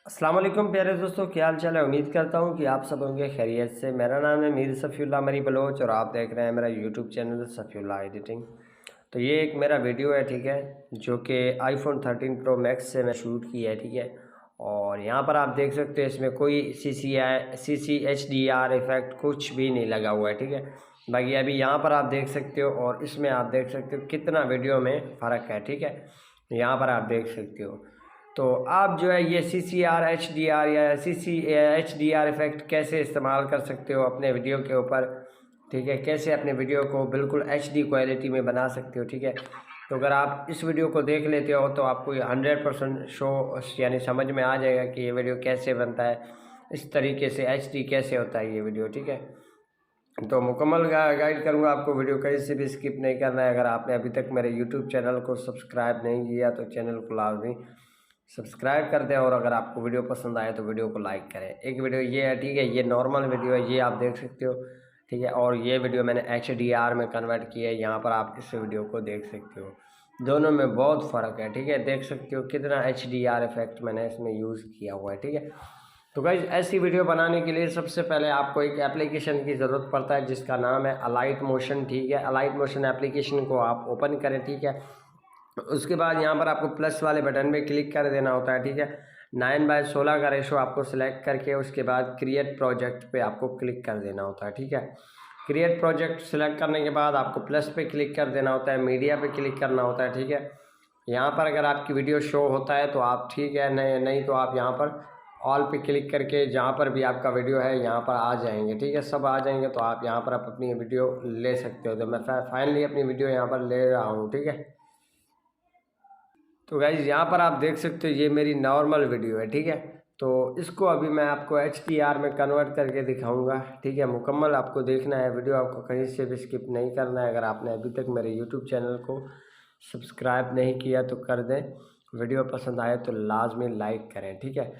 अस्सलाम वालेकुम प्यारे दोस्तों, क्या हाल चाल है। उम्मीद करता हूँ कि आप सब होंगे खैरियत से। मेरा नाम है मीर सफ़ीउल्लाह मरी बलोच और आप देख रहे हैं मेरा यूट्यूब चैनल सफ़ीउल्लाह एडिटिंग। तो ये एक मेरा वीडियो है, ठीक है, जो कि आईफोन 13 प्रो मैक्स से मैं शूट किया है, ठीक है। और यहाँ पर आप देख सकते हो इसमें कोई C H D R effect कुछ भी नहीं लगा हुआ है, ठीक है। बाकी अभी यहाँ पर आप देख सकते हो और इसमें आप देख सकते हो कितना वीडियो में फ़र्क है, ठीक है। यहाँ पर आप देख सकते हो। तो आप जो है ये CCR HDR या HDR इफ़ेक्ट कैसे इस्तेमाल कर सकते हो अपने वीडियो के ऊपर, ठीक है। कैसे अपने वीडियो को बिल्कुल HD क्वालिटी में बना सकते हो, ठीक है। तो अगर आप इस वीडियो को देख लेते हो तो आपको ये 100% शो यानी समझ में आ जाएगा कि ये वीडियो कैसे बनता है, इस तरीके से HD कैसे होता है ये वीडियो, ठीक है। तो मुकम्मल गाइड करूँगा आपको, वीडियो कहीं से भी स्किप नहीं करना है। अगर आपने अभी तक मेरे यूट्यूब चैनल को सब्सक्राइब नहीं किया तो चैनल को लाजमी सब्सक्राइब कर दें, और अगर आपको वीडियो पसंद आए तो वीडियो को लाइक करें। एक वीडियो ये है, ठीक है, ये नॉर्मल वीडियो है, ये आप देख सकते हो, ठीक है। और ये वीडियो मैंने HDR में कन्वर्ट किया है, यहाँ पर आप इस वीडियो को देख सकते हो। दोनों में बहुत फ़र्क है, ठीक है। देख सकते हो कितना HDR इफेक्ट मैंने इसमें यूज़ किया हुआ है, ठीक है। तो गाइस ऐसी वीडियो बनाने के लिए सबसे पहले आपको एक एप्लीकेशन की ज़रूरत पड़ता है जिसका नाम है अलाइट मोशन, ठीक है। अलाइट मोशन एप्लीकेशन को आप ओपन करें, ठीक है। उसके बाद यहाँ पर आपको प्लस वाले बटन पे क्लिक कर देना होता है, ठीक है। 9:16 का रेशो आपको सिलेक्ट करके उसके बाद क्रिएट प्रोजेक्ट पे आपको क्लिक कर देना होता है, ठीक है। क्रिएट प्रोजेक्ट सिलेक्ट करने के बाद आपको प्लस पे क्लिक कर देना होता है, मीडिया पे क्लिक करना होता है, ठीक है। यहाँ पर अगर आपकी वीडियो शो होता है तो आप ठीक है, नहीं तो आप यहाँ पर ऑल पे क्लिक करके जहाँ पर भी आपका वीडियो है यहाँ पर आ जाएंगे, ठीक है। सब आ जाएंगे तो आप यहाँ पर आप अपनी वीडियो ले सकते हो। तो मैं फाइनली अपनी वीडियो यहाँ पर ले रहा हूँ, ठीक है। तो गाइज़ यहाँ पर आप देख सकते हो ये मेरी नॉर्मल वीडियो है, ठीक है। तो इसको अभी मैं आपको HDR में कन्वर्ट करके दिखाऊंगा, ठीक है। मुकम्मल आपको देखना है वीडियो, आपको कहीं से भी स्किप नहीं करना है। अगर आपने अभी तक मेरे यूट्यूब चैनल को सब्सक्राइब नहीं किया तो कर दें, वीडियो पसंद आए तो लाजमी लाइक करें, ठीक है।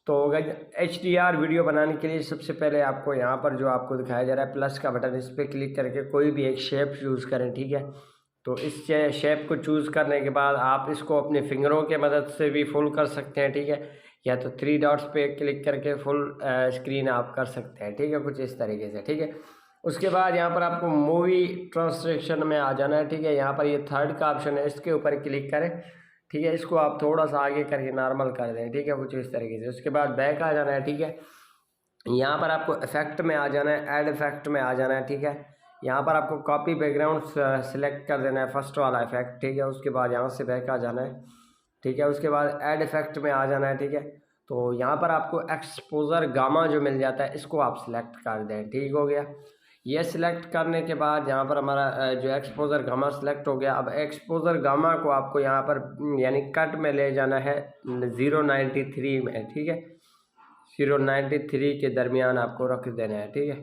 तो गाइज HDR वीडियो बनाने के लिए सबसे पहले आपको यहाँ पर जो आपको दिखाया जा रहा है प्लस का बटन, इस पर क्लिक करके कोई भी एक शेप यूज़ करें, ठीक है। तो इस शेप को चूज़ करने के बाद आप इसको अपने फिंगरों के मदद से भी फुल कर सकते हैं, ठीक है। या तो 3 डॉट्स पे क्लिक करके फुल स्क्रीन आप कर सकते हैं, ठीक है, कुछ इस तरीके से, ठीक है। उसके बाद यहाँ पर आपको मूवी ट्रांसलेशन में आ जाना है, ठीक है। यहाँ पर ये थर्ड का ऑप्शन है, इसके ऊपर क्लिक करें, ठीक है। इसको आप थोड़ा सा आगे करके नॉर्मल कर दें, ठीक है, कुछ इस तरीके से। उसके बाद बैक आ जाना है, ठीक है। यहाँ पर आपको इफेक्ट में आ जाना है, ऐड इफेक्ट में आ जाना है, ठीक है। यहाँ पर आपको कॉपी बैकग्राउंड सेलेक्ट कर देना है, फर्स्ट वाला इफेक्ट, ठीक है। उसके बाद यहाँ से बैक आ जाना है, ठीक है। उसके बाद ऐड इफेक्ट में आ जाना है, ठीक है। तो यहाँ पर आपको एक्सपोजर गामा जो मिल जाता है इसको आप सिलेक्ट कर दें, ठीक हो गया। ये सिलेक्ट करने के बाद यहाँ पर हमारा जो एक्सपोजर गामा सिलेक्ट हो गया। अब एक्सपोजर गामा को आपको यहाँ पर यानी कट में ले जाना है 0.93 में, ठीक है। 0.93 के दरमियान आपको रख देना है, ठीक है।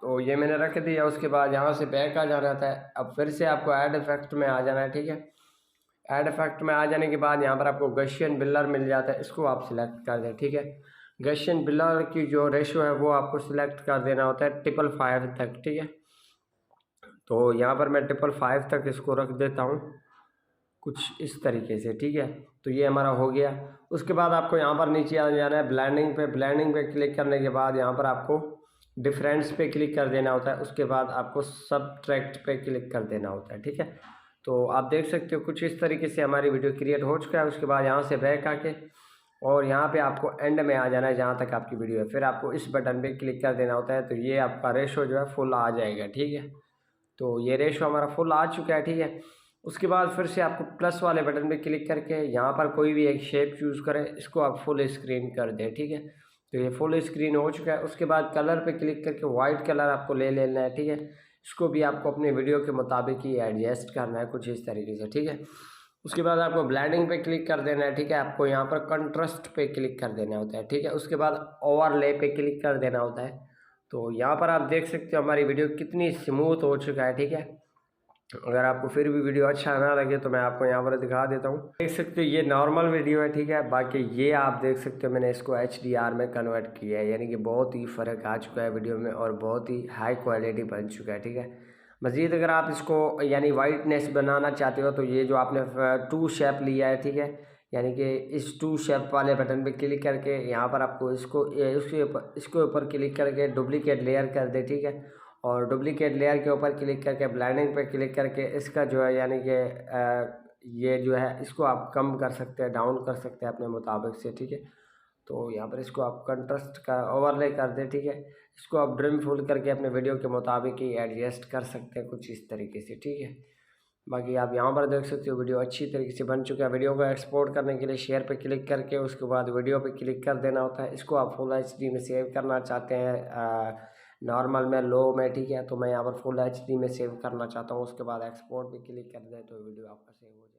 तो ये मैंने रख दिया। उसके बाद यहाँ से बैक आ जाना था। अब फिर से आपको ऐड इफेक्ट में आ जाना है, ठीक है। ऐड इफेक्ट में आ जाने के बाद यहाँ पर आपको गशियन बिल्लर मिल जाता है, इसको आप सिलेक्ट कर दें, ठीक है। गशियन बिल्लर की जो रेशो है वो आपको सिलेक्ट कर देना होता है 555 तक, ठीक है। तो यहाँ पर मैं 555 तक इसको रख देता हूँ कुछ इस तरीके से, ठीक है। तो ये हमारा हो गया। उसके बाद आपको यहाँ पर नीचे आ जाना है ब्लेंडिंग पे। ब्लेंडिंग पे क्लिक करने के बाद यहाँ पर आपको डिफरेंस पे क्लिक कर देना होता है। उसके बाद आपको सबट्रैक्ट पे क्लिक कर देना होता है, ठीक है। तो आप देख सकते हो कुछ इस तरीके से हमारी वीडियो क्रिएट हो चुका है। उसके बाद यहाँ से बैक आके और यहाँ पे आपको एंड में आ जाना है जहाँ तक आपकी वीडियो है। फिर आपको इस बटन पे क्लिक कर देना होता है, तो ये आपका रेशो जो है फुल आ जाएगा, ठीक है। तो ये रेशो हमारा फुल आ चुका है, ठीक है। उसके बाद फिर से आपको प्लस वाले बटन पे क्लिक करके यहाँ पर कोई भी एक शेप चूज़ करें, इसको आप फुल स्क्रीन कर दें, ठीक है। तो ये फुल स्क्रीन हो चुका है। उसके बाद कलर पे क्लिक करके वाइट कलर आपको ले लेना है, ठीक है। इसको भी आपको अपने वीडियो के मुताबिक ही एडजस्ट करना है कुछ इस तरीके से, ठीक है। उसके बाद आपको ब्लेंडिंग पे क्लिक कर देना है, ठीक है। आपको यहाँ पर कंट्रास्ट पे क्लिक कर देना होता है, ठीक है। उसके बाद ओवरले पे क्लिक कर देना होता है। तो यहाँ पर आप देख सकते हो हमारी वीडियो कितनी स्मूथ हो चुका है, ठीक है। अगर आपको फिर भी वीडियो अच्छा ना लगे तो मैं आपको यहाँ पर दिखा देता हूँ। देख सकते हो ये नॉर्मल वीडियो है, ठीक है। बाकी ये आप देख सकते हो मैंने इसको HDR में कन्वर्ट किया है, यानी कि बहुत ही फ़र्क आ चुका है वीडियो में और बहुत ही हाई क्वालिटी बन चुका है, ठीक है। मज़ीद अगर आप इसको यानी वाइटनेस बनाना चाहते हो तो ये जो आपने 2 शेप लिया है, ठीक है, यानी कि इस टू शेप वाले बटन पे क्लिक करके यहाँ पर आपको इसके ऊपर क्लिक करके डुप्लीकेट लेयर कर दे, ठीक है। और डुप्लीकेट लेयर के ऊपर क्लिक करके ब्लेंडिंग पे क्लिक करके इसका जो है यानी कि ये जो है इसको आप कम कर सकते हैं, डाउन कर सकते हैं अपने मुताबिक से, ठीक है। तो यहाँ पर इसको आप कंट्रास्ट का ओवरले कर दें, ठीक है। इसको आप ड्रिम फुल करके अपने वीडियो के मुताबिक ही एडजस्ट कर सकते हैं कुछ इस तरीके से, ठीक है। बाकी आप यहाँ पर देख सकते हो वीडियो अच्छी तरीके से बन चुका है। वीडियो को एक्सपोर्ट करने के लिए शेयर पे क्लिक करके उसके बाद वीडियो पे क्लिक कर देना होता है। इसको आप फुल एचडी में सेव करना चाहते हैं नॉर्मल में, लो में, ठीक है। तो मैं यहाँ पर फुल एचडी में सेव करना चाहता हूँ। उसके बाद एक्सपोर्ट पे क्लिक कर दें तो वीडियो आपका सेव हो जाए।